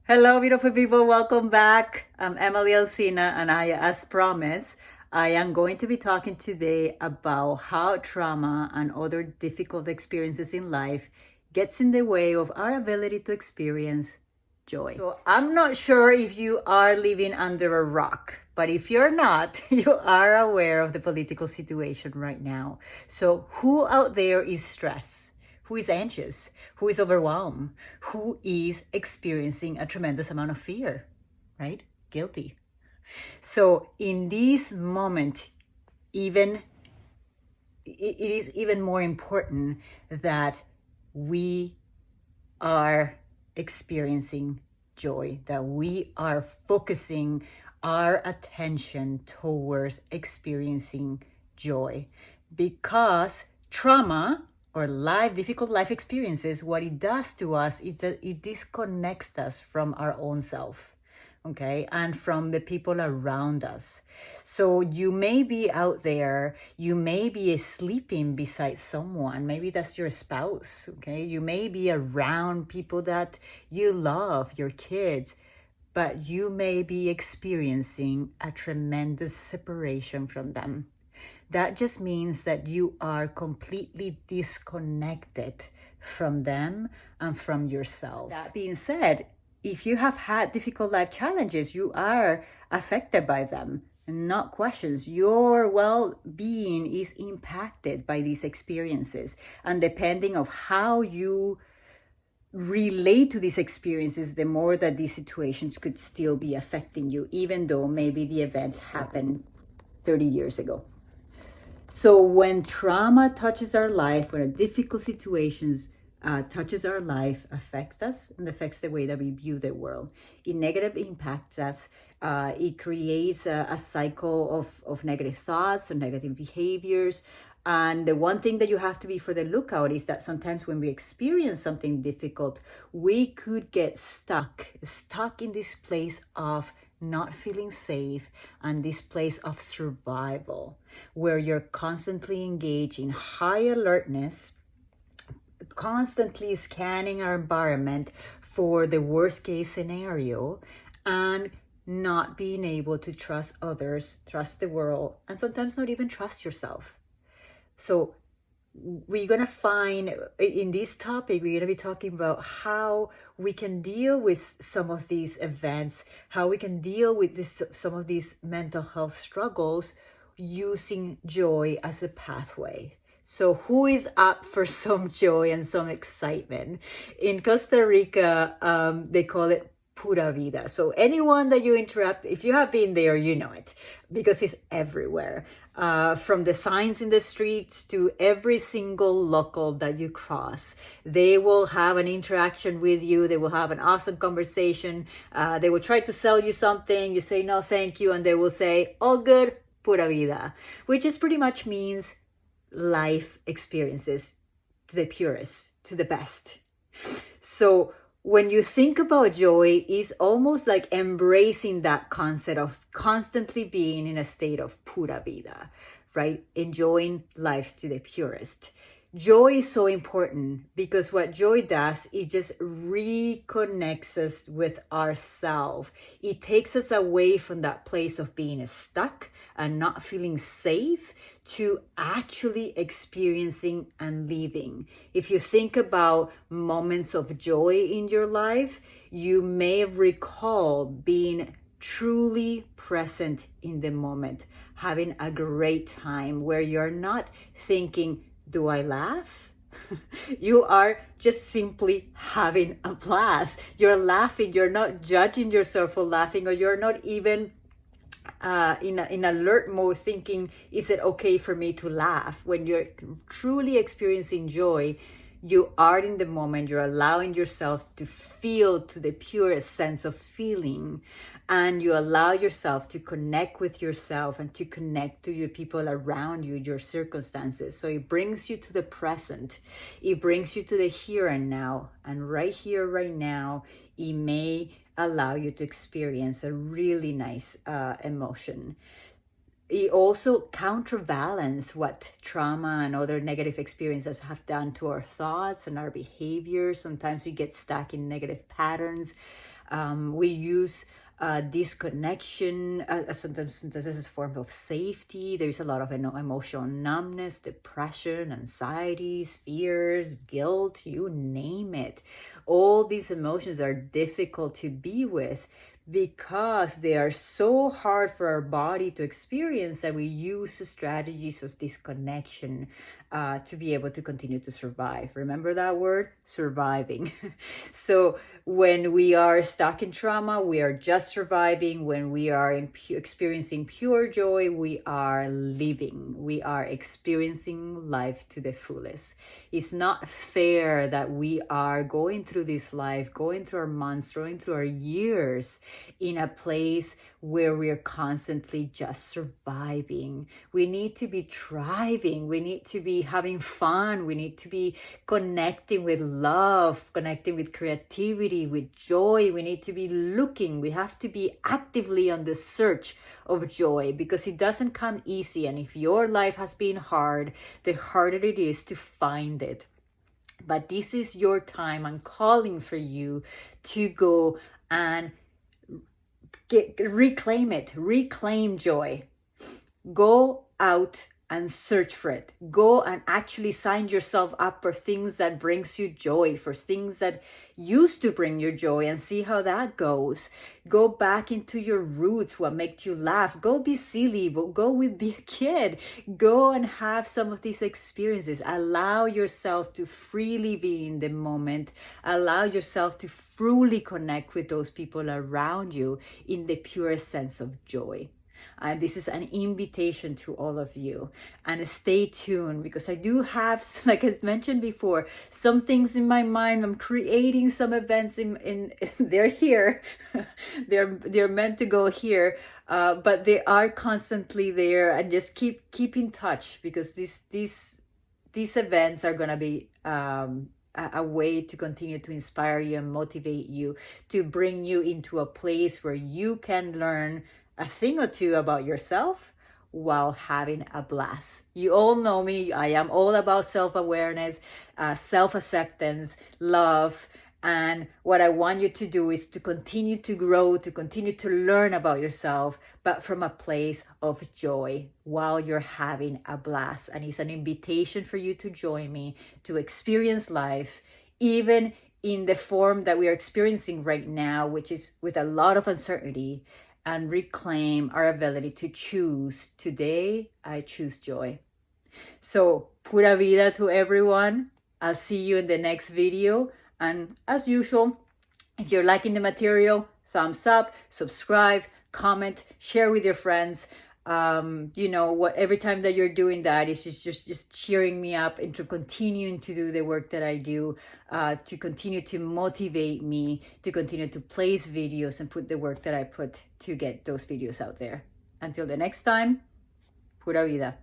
Hello, beautiful people. Welcome back. I'm Emily Alcina, and as promised, I am going to be talking today about how trauma and other difficult experiences in life gets in the way of our ability to experience joy. So I'm not sure if you are living under a rock, but if you're not, you are aware of the political situation right now. So who out there is stressed? Who is anxious, who is overwhelmed, who is experiencing a tremendous amount of fear, right? Guilty. So in this moment, even it is even more important that we are experiencing joy, that we are focusing our attention towards experiencing joy, because trauma or difficult life experiences, what it does to us is that it disconnects us from our own self, okay, and from the people around us. So you may be out there, you may be sleeping beside someone, maybe that's your spouse, okay, you may be around people that you love, your kids, but you may be experiencing a tremendous separation from them. That just means that you are completely disconnected from them and from yourself. That being said, if you have had difficult life challenges, you are affected by them. Not questions. Your well-being is impacted by these experiences. And depending of how you relate to these experiences, the more that these situations could still be affecting you, even though maybe the event happened 30 years ago. So when trauma touches our life, when a difficult situations touches our life, affects us and affects the way that we view the world, it negatively impacts us. It creates a cycle of negative thoughts and negative behaviors. And the one thing that you have to be for the lookout is that sometimes when we experience something difficult, we could get stuck in this place of not feeling safe and this place of survival, where you're constantly engaged in high alertness, constantly scanning our environment for the worst case scenario, and not being able to trust others, trust the world, and sometimes not even trust yourself. So we're going to find in this topic, we're going to be talking about how we can deal with some of these events, how we can deal with some of these mental health struggles using joy as a pathway. So who is up for some joy and some excitement? In Costa Rica, they call it Pura Vida. So anyone that you interact, if you have been there, you know it, because it's everywhere. From the signs in the streets to every single local that you cross, they will have an interaction with you. They will have an awesome conversation. They will try to sell you something. You say, no, thank you. And they will say, all good, Pura Vida, which is pretty much means life experiences to the purest, to the best. So when you think about joy, it's almost like embracing that concept of constantly being in a state of pura vida, right? Enjoying life to the purest. Joy is so important because what joy does, it just reconnects us with ourselves. It takes us away from that place of being stuck and not feeling safe to actually experiencing and living. If you think about moments of joy in your life, you may recall being truly present in the moment, having a great time where you're not thinking, do I laugh? You are just simply having a blast. You're laughing. You're not judging yourself for laughing, or you're not even in alert mode thinking, is it okay for me to laugh? When you're truly experiencing joy, you are in the moment. You're allowing yourself to feel to the purest sense of feeling, and you allow yourself to connect with yourself and to connect to your people around you, your circumstances. So it brings you to the present. It brings you to the here and now. And right here, right now, it may allow you to experience a really nice emotion. It also counterbalance what trauma and other negative experiences have done to our thoughts and our behaviors. Sometimes we get stuck in negative patterns. We use disconnection sometimes as a form of safety. There's a lot of emotional numbness, depression, anxieties, fears, guilt, you name it. All these emotions are difficult to be with because they are so hard for our body to experience, that we use strategies of disconnection to be able to continue to survive. Remember that word, surviving. So when we are stuck in trauma, we are just surviving. When we are experiencing pure joy, we are living. We are experiencing life to the fullest. It's not fair that we are going through this life, going through our months, going through our years in a place where we're constantly just surviving. We need to be thriving. We need to be having fun. We need to be connecting with love, connecting with creativity, with joy. We need to be looking. We have to be actively on the search of joy, because it doesn't come easy. And if your life has been hard, the harder it is to find it. But this is your time. I'm calling for you to go and reclaim it, reclaim joy. Go out and search for it. Go and actually sign yourself up for things that brings you joy, for things that used to bring you joy, and see how that goes. Go back into your roots, what makes you laugh. Go be silly, but be a kid. Go and have some of these experiences. Allow yourself to freely be in the moment. Allow yourself to fully connect with those people around you in the purest sense of joy. And this is an invitation to all of you. And stay tuned, because I do have, like I mentioned before, some things in my mind. I'm creating some events in they're here. they're meant to go here, but they are constantly there. And just keep in touch, because these events are gonna be a way to continue to inspire you and motivate you, to bring you into a place where you can learn a thing or two about yourself while having a blast. You all know me. I am all about self-awareness, self-acceptance, love. And what I want you to do is to continue to grow, to continue to learn about yourself, but from a place of joy while you're having a blast. And it's an invitation for you to join me to experience life, even in the form that we are experiencing right now, which is with a lot of uncertainty, and reclaim our ability to choose. Today, I choose joy. So, pura vida to everyone. I'll see you in the next video. And as usual, if you're liking the material, thumbs up, subscribe, comment, share with your friends. Every time that you're doing that, it's just cheering me up into continuing to do the work that I do, to continue to motivate me to continue to place videos and put the work that I put to get those videos out there. Until the next time, pura vida.